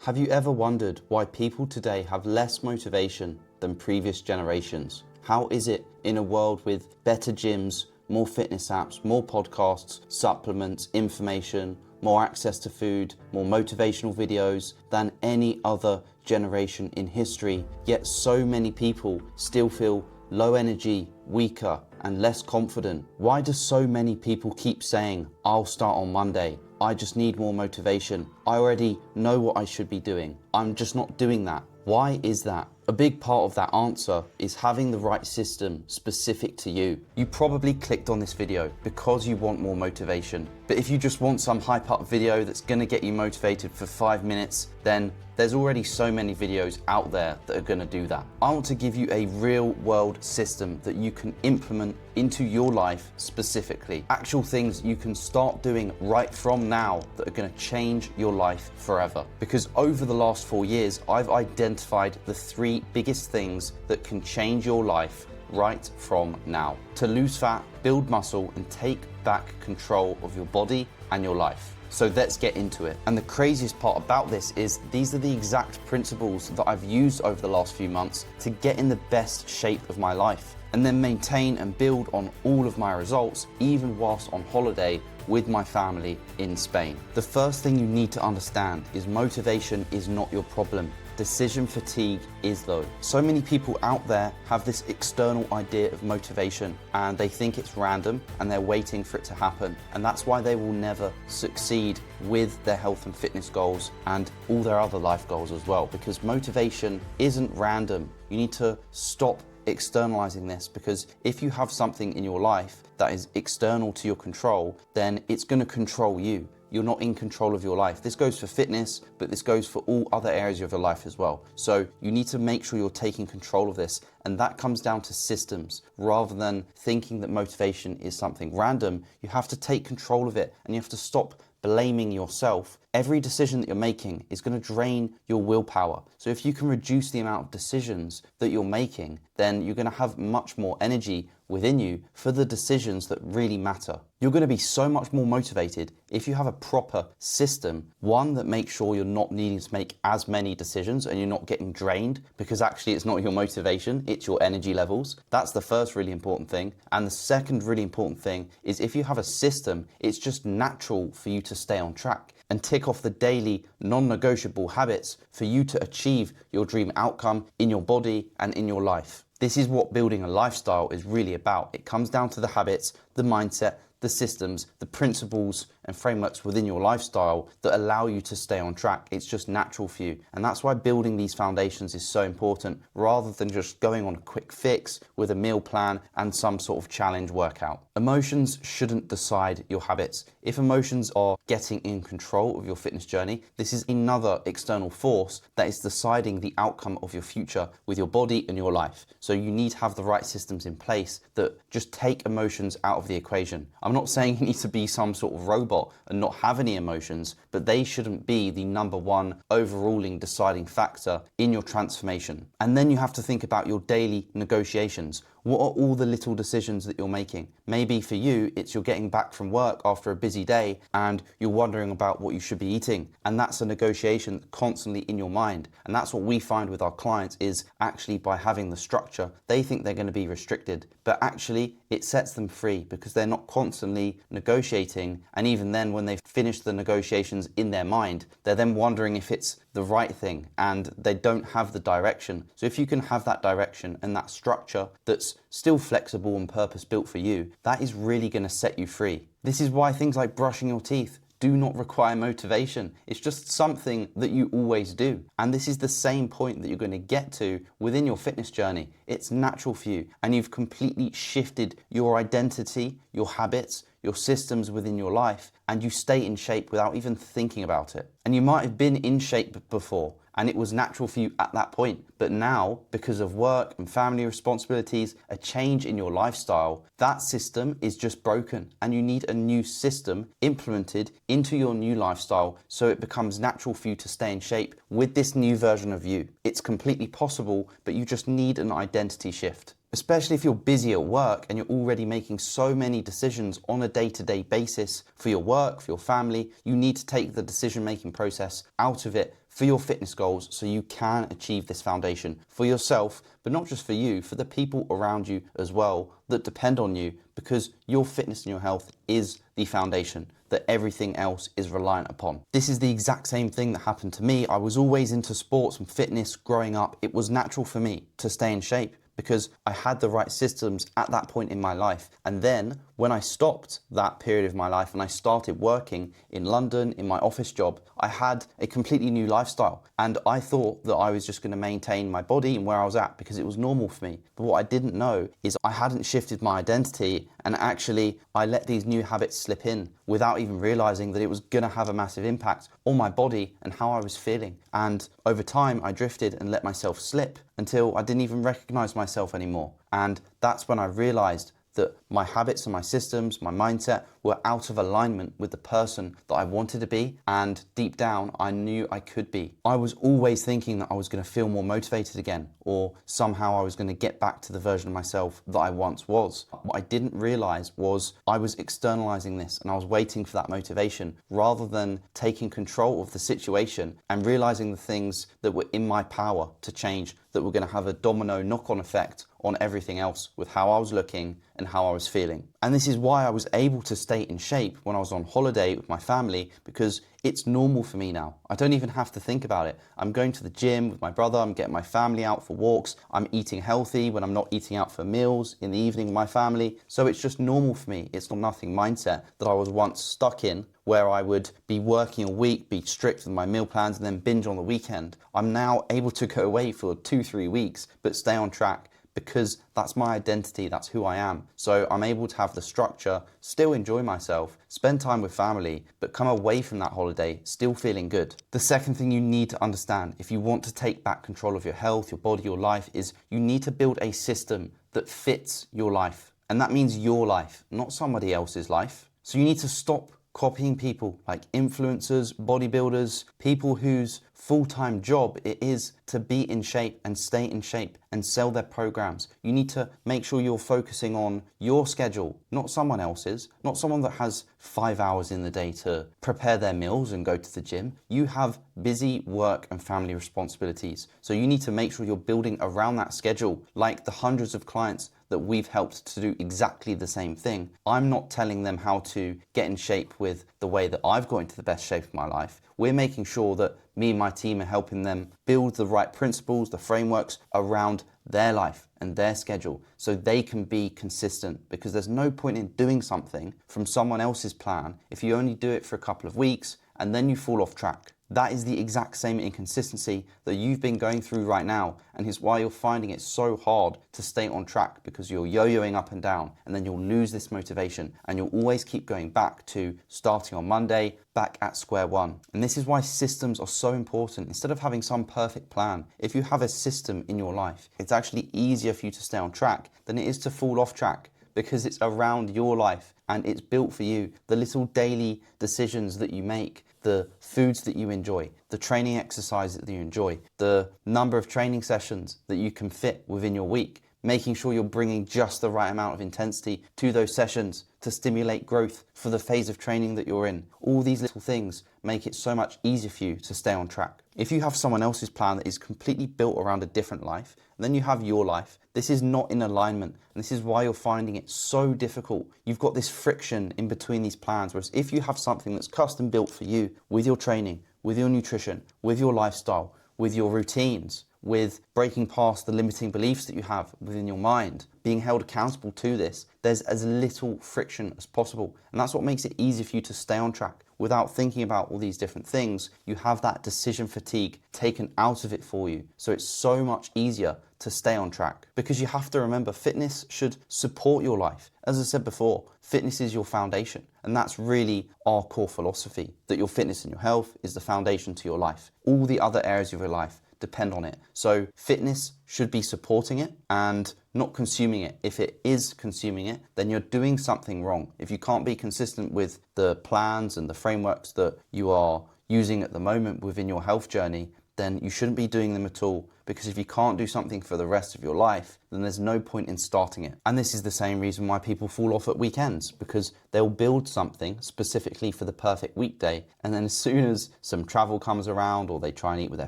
Have you ever wondered why people today have less motivation than previous generations? How is it in a world with better gyms, more fitness apps, more podcasts, supplements, information, more access to food, more motivational videos than any other generation in history, yet so many people still feel low energy, weaker, and less confident? Why do so many people keep saying, I'll start on Monday, I just need more motivation, I already know what I should be doing, I'm just not doing that? Why is that? A big part of that answer is having the right system specific to you. You probably clicked on this video because you want more motivation. But if you just want some hype up video that's gonna get you motivated for 5 minutes, then there's already so many videos out there that are gonna do that. I want to give you a real world system that you can implement into your life specifically. Actual things you can start doing right from now that are gonna change your life forever. Because over the last 4 years, I've identified the 3 biggest things that can change your life right from now. To lose fat, build muscle, and take back control of your body and your life. So let's get into it. And the craziest part about this is these are the exact principles that I've used over the last few months to get in the best shape of my life, and then maintain and build on all of my results, even whilst on holiday with my family in Spain. The first thing you need to understand is motivation is not your problem. Decision fatigue is though. So many people out there have this external idea of motivation and they think it's random and they're waiting for it to happen. And that's why they will never succeed with their health and fitness goals and all their other life goals as well, because motivation isn't random. You need to stop externalizing this, because if you have something in your life that is external to your control, then it's going to control you. You're not in control of your life. This goes for fitness, but this goes for all other areas of your life as well. So you need to make sure you're taking control of this. And that comes down to systems. Rather than thinking that motivation is something random, you have to take control of it and you have to stop blaming yourself. Every decision that you're making is going to drain your willpower. So if you can reduce the amount of decisions that you're making, then you're going to have much more energy within you for the decisions that really matter. You're going to be so much more motivated if you have a proper system, one that makes sure you're not needing to make as many decisions and you're not getting drained, because actually it's not your motivation, it's your energy levels. That's the first really important thing. And the second really important thing is if you have a system, it's just natural for you to stay on track and tick off the daily non-negotiable habits for you to achieve your dream outcome in your body and in your life. This is what building a lifestyle is really about. It comes down to the habits, the mindset, the systems, the principles and frameworks within your lifestyle that allow you to stay on track. It's just natural for you. And that's why building these foundations is so important, rather than just going on a quick fix with a meal plan and some sort of challenge workout. Emotions shouldn't decide your habits. If emotions are getting in control of your fitness journey, this is another external force that is deciding the outcome of your future with your body and your life. So you need to have the right systems in place that just take emotions out of the equation. I'm not saying you need to be some sort of robot and not have any emotions, but they shouldn't be the number one overruling deciding factor in your transformation. And then you have to think about your daily negotiations. What are all the little decisions that you're making? Maybe for you, it's you're getting back from work after a busy day and you're wondering about what you should be eating. And that's a negotiation constantly in your mind. And that's what we find with our clients is actually by having the structure, they think they're going to be restricted, but actually it sets them free because they're not constantly negotiating. And even then, when they've finished the negotiations in their mind, they're then wondering if it's the right thing and they don't have the direction. So if you can have that direction and that structure that's still flexible and purpose built for you, that is really going to set you free. This is why things like brushing your teeth do not require motivation. It's just something that you always do. And this is the same point that you're going to get to within your fitness journey. It's natural for you and you've completely shifted your identity, your habits, your systems within your life, and you stay in shape without even thinking about it. And you might have been in shape before and it was natural for you at that point. But now, because of work and family responsibilities, a change in your lifestyle, that system is just broken and you need a new system implemented into your new lifestyle so it becomes natural for you to stay in shape with this new version of you. It's completely possible, but you just need an identity shift. Especially if you're busy at work and you're already making so many decisions on a day-to-day basis for your work, for your family, you need to take the decision-making process out of it for your fitness goals so you can achieve this foundation for yourself, but not just for you, for the people around you as well that depend on you, because your fitness and your health is the foundation that everything else is reliant upon. This is the exact same thing that happened to me. I was always into sports and fitness growing up. It was natural for me to stay in shape because I had the right systems at that point in my life. And then when I stopped that period of my life and I started working in London in my office job, I had a completely new lifestyle. And I thought that I was just going to maintain my body and where I was at because it was normal for me. But what I didn't know is I hadn't shifted my identity, and actually I let these new habits slip in without even realizing that it was going to have a massive impact on my body and how I was feeling. And over time I drifted and let myself slip until I didn't even recognize myself anymore. And that's when I realized that my habits and my systems, my mindset were out of alignment with the person that I wanted to be, and deep down I knew I could be. I was always thinking that I was going to feel more motivated again, or somehow I was going to get back to the version of myself that I once was. What I didn't realize was I was externalizing this and I was waiting for that motivation rather than taking control of the situation and realizing the things that were in my power to change, that were going to have a domino knock-on effect on everything else with how I was looking and how I was feeling. And this is why I was able to stay in shape when I was on holiday with my family, because it's normal for me now. I don't even have to think about it. I'm going to the gym with my brother, I'm getting my family out for walks, I'm eating healthy when I'm not eating out for meals in the evening with my family. So it's just normal for me. It's not nothing mindset that I was once stuck in, where I would be working a week, be strict with my meal plans and then binge on the weekend. I'm now able to go away for 2-3 weeks, but stay on track, because that's my identity, that's who I am. So I'm able to have the structure, still enjoy myself, spend time with family, but come away from that holiday still feeling good. The second thing you need to understand if you want to take back control of your health, your body, your life, is you need to build a system that fits your life. And that means your life, not somebody else's life. So you need to stop copying people like influencers, bodybuilders, people whose full-time job it is to be in shape and stay in shape and sell their programs. You need to make sure you're focusing on your schedule, not someone else's, not someone that has 5 hours in the day to prepare their meals and go to the gym. You have busy work and family responsibilities. So you need to make sure you're building around that schedule, like the hundreds of clients that we've helped to do exactly the same thing. I'm not telling them how to get in shape with the way that I've got into the best shape of my life. We're making sure that me and my team are helping them build the right principles, the frameworks around their life and their schedule so they can be consistent, because there's no point in doing something from someone else's plan if you only do it for a couple of weeks and then you fall off track. That is the exact same inconsistency that you've been going through right now, and is why you're finding it so hard to stay on track, because you're yo-yoing up and down, and then you'll lose this motivation and you'll always keep going back to starting on Monday, back at square one. And this is why systems are so important. Instead of having some perfect plan, if you have a system in your life, it's actually easier for you to stay on track than it is to fall off track, because it's around your life and it's built for you. The little daily decisions that you make, the foods that you enjoy, the training exercises that you enjoy, the number of training sessions that you can fit within your week, making sure you're bringing just the right amount of intensity to those sessions to stimulate growth for the phase of training that you're in. All these little things make it so much easier for you to stay on track. If you have someone else's plan that is completely built around a different life, and then you have your life, this is not in alignment, and this is why you're finding it so difficult. You've got this friction in between these plans, whereas if you have something that's custom built for you, with your training, with your nutrition, with your lifestyle, with your routines, with breaking past the limiting beliefs that you have within your mind, being held accountable to this, there's as little friction as possible. And that's what makes it easy for you to stay on track. Without thinking about all these different things, you have that decision fatigue taken out of it for you. So it's so much easier to stay on track, because you have to remember fitness should support your life. As I said before, fitness is your foundation. And that's really our core philosophy, that your fitness and your health is the foundation to your life. All the other areas of your life depend on it. So fitness should be supporting it and not consuming it. If it is consuming it, then you're doing something wrong. If you can't be consistent with the plans and the frameworks that you are using at the moment within your health journey, then you shouldn't be doing them at all, because if you can't do something for the rest of your life, then there's no point in starting it. And this is the same reason why people fall off at weekends, because they'll build something specifically for the perfect weekday, and then as soon as some travel comes around, or they try and eat with their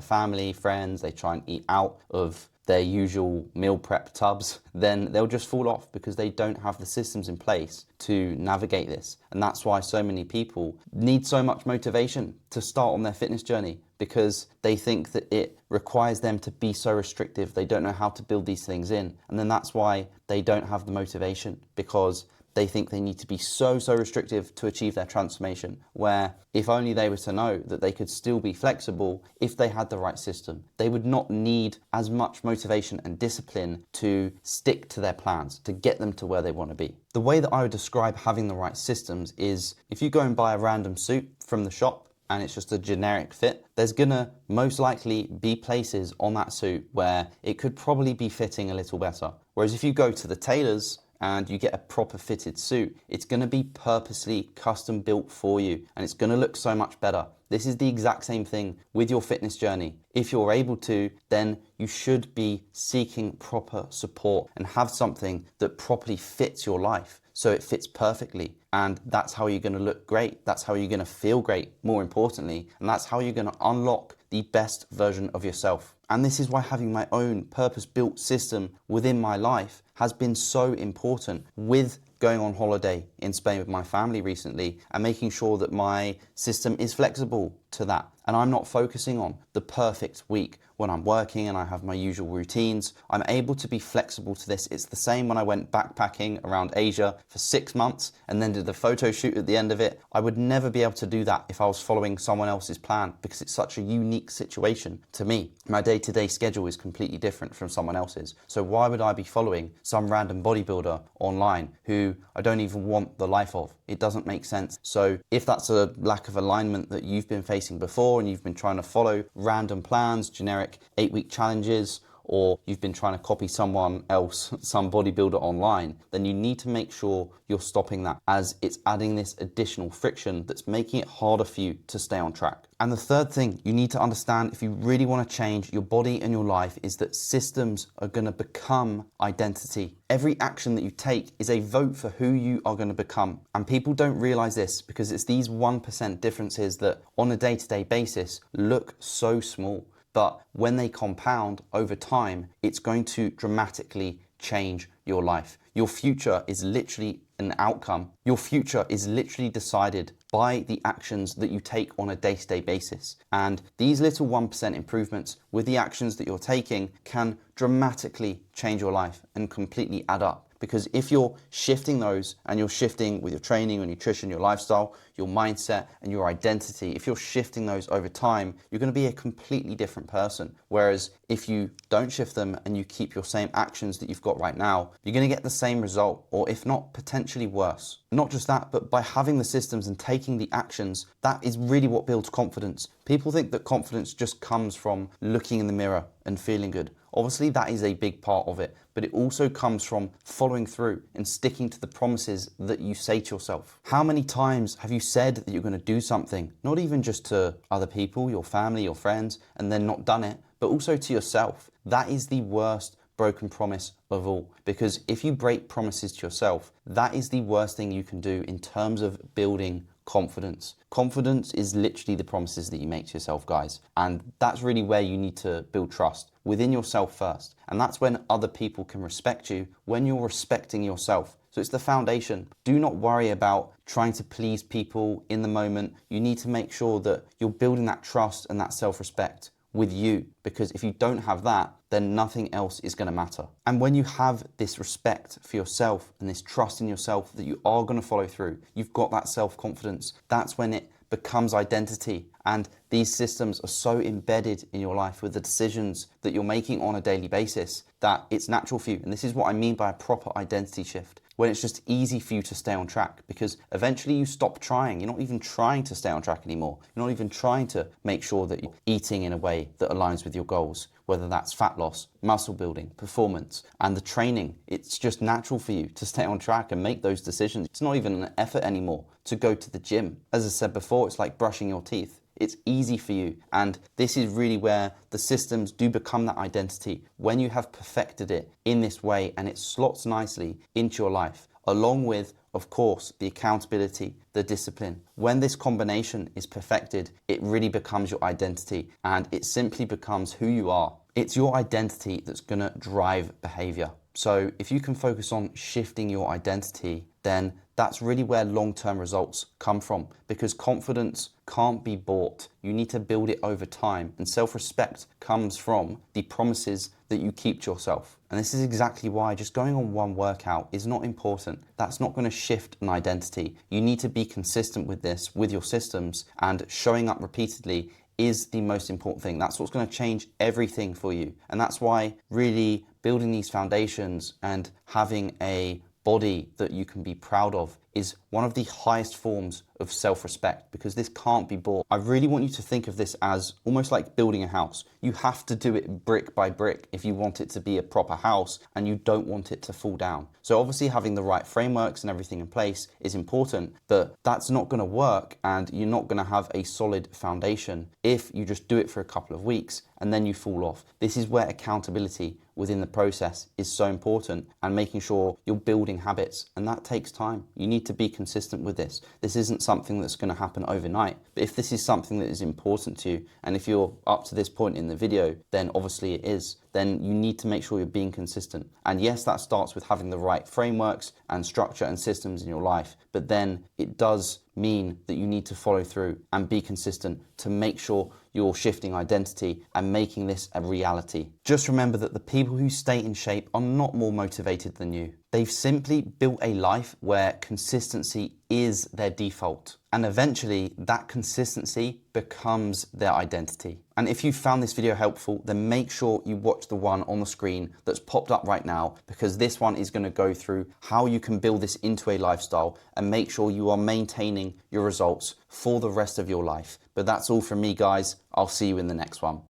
family, friends, they try and eat out of their usual meal prep tubs, then they'll just fall off because they don't have the systems in place to navigate this. And that's why so many people need so much motivation to start on their fitness journey, because they think that it requires them to be so restrictive. They don't know how to build these things in. And then that's why they don't have the motivation, because they think they need to be so restrictive to achieve their transformation, where if only they were to know that they could still be flexible if they had the right system, they would not need as much motivation and discipline to stick to their plans, to get them to where they want to be. The way that I would describe having the right systems is, if you go and buy a random suit from the shop and it's just a generic fit, there's gonna most likely be places on that suit where it could probably be fitting a little better. Whereas if you go to the tailors and you get a proper fitted suit, it's going to be purposely custom built for you, and it's going to look so much better. This is the exact same thing with your fitness journey. If you're able to, then you should be seeking proper support and have something that properly fits your life, so it fits perfectly. And that's how you're going to look great. That's how you're going to feel great, more importantly. And that's how you're going to unlock the best version of yourself. And this is why having my own purpose-built system within my life has been so important, with going on holiday in Spain with my family recently and making sure that my system is flexible to that. And I'm not focusing on the perfect week when I'm working and I have my usual routines. I'm able to be flexible to this. It's the same when I went backpacking around Asia for 6 months and then did a photo shoot at the end of it. I would never be able to do that if I was following someone else's plan, because it's such a unique situation to me. My day-to-day schedule is completely different from someone else's. So why would I be following some random bodybuilder online who I don't even want the life of? It doesn't make sense. So if that's a lack of alignment that you've been facing before and you've been trying to follow random plans, generic 8-week challenges, or you've been trying to copy someone else, some bodybuilder online, then you need to make sure you're stopping that, as it's adding this additional friction that's making it harder for you to stay on track. And the third thing you need to understand if you really want to change your body and your life is that systems are going to become identity. Every action that you take is a vote for who you are going to become. And people don't realize this, because it's these 1% differences that on a day-to-day basis look so small. But when they compound over time, it's going to dramatically change your life. Your future is literally an outcome. Your future is literally decided by the actions that you take on a day-to-day basis. And these little 1% improvements with the actions that you're taking can dramatically change your life and completely add up. Because if you're shifting those, and you're shifting with your training, your nutrition, your lifestyle, your mindset, and your identity, if you're shifting those over time, you're going to be a completely different person. Whereas if you don't shift them and you keep your same actions that you've got right now, you're going to get the same result, or if not, potentially worse. Not just that, but by having the systems and taking the actions, that is really what builds confidence. People think that confidence just comes from looking in the mirror and feeling good. Obviously, that is a big part of it, but it also comes from following through and sticking to the promises that you say to yourself. How many times have you said that you're going to do something, not even just to other people, your family, your friends, and then not done it, but also to yourself? That is the worst broken promise of all, because if you break promises to yourself, that is the worst thing you can do in terms of building confidence. Confidence is literally the promises that you make to yourself, guys. And that's really where you need to build trust within yourself first. And that's when other people can respect you, when you're respecting yourself. So it's the foundation. Do not worry about trying to please people in the moment. You need to make sure that you're building that trust and that self-respect with you, because if you don't have that, then nothing else is going to matter. And when you have this respect for yourself and this trust in yourself that you are going to follow through, you've got that self-confidence, that's when it becomes identity. And these systems are so embedded in your life with the decisions that you're making on a daily basis that it's natural for you. And this is what I mean by a proper identity shift, when it's just easy for you to stay on track, because eventually you stop trying. You're not even trying to stay on track anymore. You're not even trying to make sure that you're eating in a way that aligns with your goals, whether that's fat loss, muscle building, performance, and the training. It's just natural for you to stay on track and make those decisions. It's not even an effort anymore to go to the gym. As I said before, it's like brushing your teeth. It's easy for you. And this is really where the systems do become that identity. When you have perfected it in this way and it slots nicely into your life, along with, of course, the accountability, the discipline. When this combination is perfected, it really becomes your identity and it simply becomes who you are. It's your identity that's gonna drive behavior. So if you can focus on shifting your identity, then that's really where long-term results come from, because confidence can't be bought. You need to build it over time, and self-respect comes from the promises that you keep to yourself. And this is exactly why just going on one workout is not important. That's not going to shift an identity. You need to be consistent with this, with your systems, and showing up repeatedly is the most important thing. That's what's going to change everything for you. And that's why really building these foundations and having a body that you can be proud of is one of the highest forms of self-respect, because this can't be bought. I really want you to think of this as almost like building a house. You have to do it brick by brick if you want it to be a proper house and you don't want it to fall down. So obviously having the right frameworks and everything in place is important, but that's not going to work and you're not going to have a solid foundation if you just do it for a couple of weeks and then you fall off. This is where accountability within the process is so important, and making sure you're building habits, and that takes time. You need to be consistent with this. This isn't something that's going to happen overnight, but if this is something that is important to you, and if you're up to this point in the video, then obviously it is, then you need to make sure you're being consistent. And yes, that starts with having the right frameworks and structure and systems in your life, but then it does mean that you need to follow through and be consistent to make sure you're shifting identity and making this a reality. Just remember that the people who stay in shape are not more motivated than you. They've simply built a life where consistency is their default. And eventually that consistency becomes their identity. And if you found this video helpful, then make sure you watch the one on the screen that's popped up right now, because this one is going to go through how you can build this into a lifestyle and make sure you are maintaining your results for the rest of your life. But that's all from me, guys. I'll see you in the next one.